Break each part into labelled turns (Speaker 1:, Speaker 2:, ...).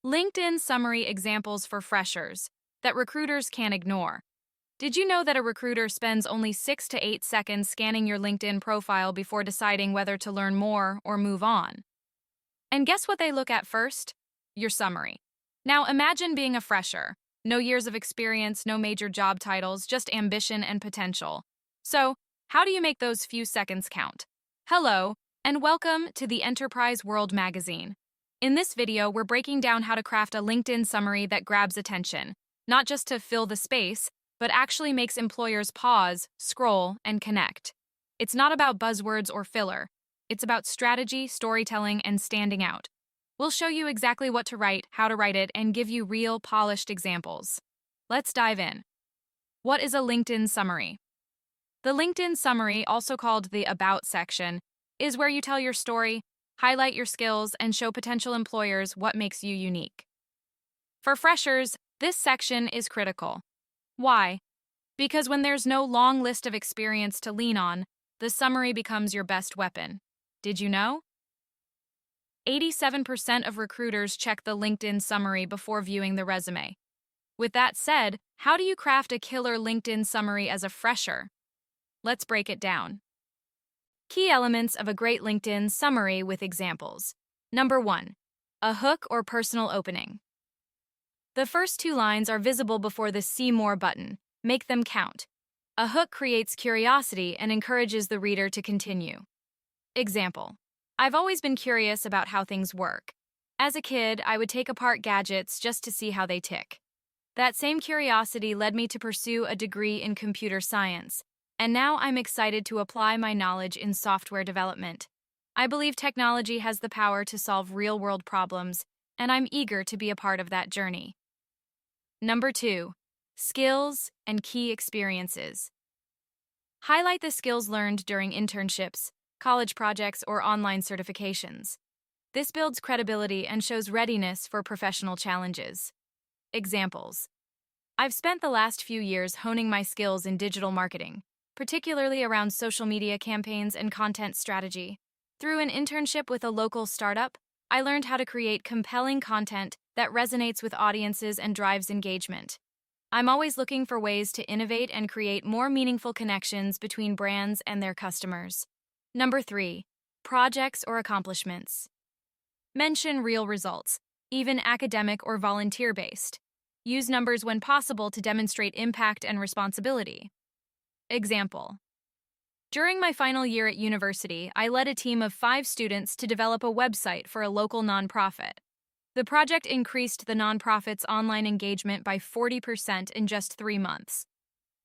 Speaker 1: LinkedIn summary examples for freshers that recruiters can't ignore. Did you know that a recruiter spends only 6 to 8 seconds scanning your LinkedIn profile before deciding whether to learn more or move on? And guess what they look at first? Your summary. Now imagine being a fresher. No years of experience, no major job titles, just ambition and potential. So, how do you make those few seconds count? Hello, and welcome to the Enterprise World magazine. In this video, we're breaking down how to craft a LinkedIn summary that grabs attention, not just to fill the space, but actually makes employers pause, scroll, and connect. It's not about buzzwords or filler. It's about strategy, storytelling, and standing out. We'll show you exactly what to write, how to write it, and give you real, polished examples. Let's dive in. What is a LinkedIn summary? The LinkedIn summary, also called the About section, is where you tell your story, highlight your skills, and show potential employers what makes you unique. For freshers, this section is critical. Why? Because when there's no long list of experience to lean on, the summary becomes your best weapon. Did you know? 87% of recruiters check the LinkedIn summary before viewing the resume. With that said, how do you craft a killer LinkedIn summary as a fresher? Let's break it down. Key elements of a great LinkedIn summary with examples. Number 1. A hook or personal opening. The first 2 lines are visible before the See More button. Make them count. A hook creates curiosity and encourages the reader to continue. Example. I've always been curious about how things work. As a kid, I would take apart gadgets just to see how they tick. That same curiosity led me to pursue a degree in computer science, and now I'm excited to apply my knowledge in software development. I believe technology has the power to solve real-world problems, and I'm eager to be a part of that journey. Number 2. Skills and key experiences. Highlight the skills learned during internships, college projects, or online certifications. This builds credibility and shows readiness for professional challenges. Examples. I've spent the last few years honing my skills in digital marketing, particularly around social media campaigns and content strategy. Through an internship with a local startup, I learned how to create compelling content that resonates with audiences and drives engagement. I'm always looking for ways to innovate and create more meaningful connections between brands and their customers. Number 3. Projects or accomplishments. Mention real results, even academic or volunteer-based. Use numbers when possible to demonstrate impact and responsibility. Example. During my final year at university, I led a team of 5 students to develop a website for a local nonprofit. The project increased the nonprofit's online engagement by 40% in just 3 months.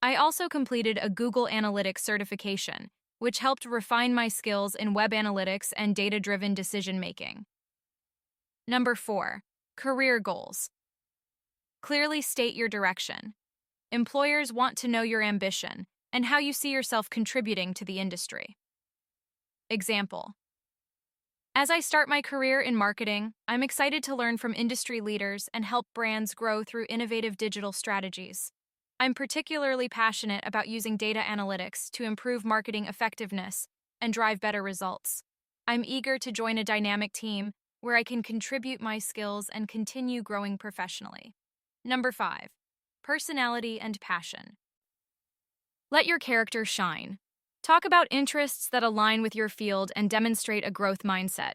Speaker 1: I also completed a Google Analytics certification, which helped refine my skills in web analytics and data-driven decision-making. Number 4. Career goals. Clearly state your direction. Employers want to know your ambition and how you see yourself contributing to the industry. Example. As I start my career in marketing, I'm excited to learn from industry leaders and help brands grow through innovative digital strategies. I'm particularly passionate about using data analytics to improve marketing effectiveness and drive better results. I'm eager to join a dynamic team where I can contribute my skills and continue growing professionally. Number 5. Personality and passion. Let your character shine. Talk about interests that align with your field and demonstrate a growth mindset.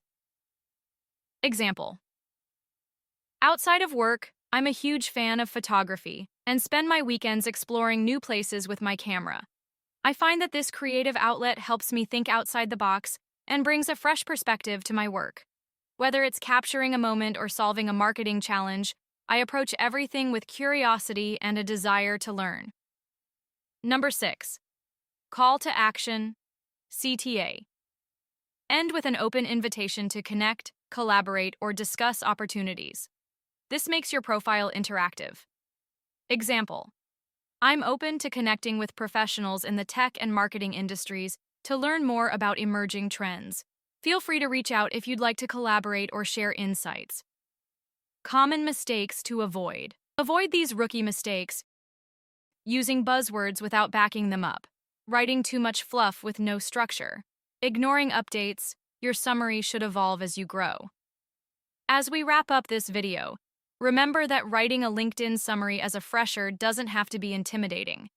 Speaker 1: Example. Outside of work, I'm a huge fan of photography and spend my weekends exploring new places with my camera. I find that this creative outlet helps me think outside the box and brings a fresh perspective to my work. Whether it's capturing a moment or solving a marketing challenge, I approach everything with curiosity and a desire to learn. Number 6. Call to action, CTA. End with an open invitation to connect, collaborate, or discuss opportunities. This makes your profile interactive. Example. I'm open to connecting with professionals in the tech and marketing industries to learn more about emerging trends. Feel free to reach out if you'd like to collaborate or share insights. Common mistakes to avoid. Avoid these rookie mistakes. Using buzzwords without backing them up. Writing too much fluff with no structure. Ignoring updates. Your summary should evolve as you grow. As we wrap up this video, Remember that writing a LinkedIn summary as a fresher doesn't have to be intimidating.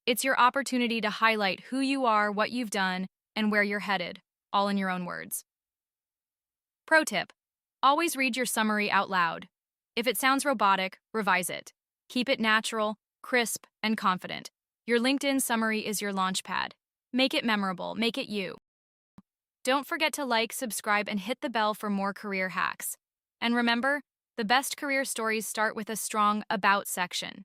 Speaker 1: It's your opportunity to highlight who you are, what you've done, and where you're headed, all in your own words. Pro tip: always read your summary out loud. If it sounds robotic, revise it. Keep it natural, crisp, and confident. Your LinkedIn summary is your launchpad. Make it memorable, make it you. Don't forget to like, subscribe, and hit the bell for more career hacks. And remember, the best career stories start with a strong About section.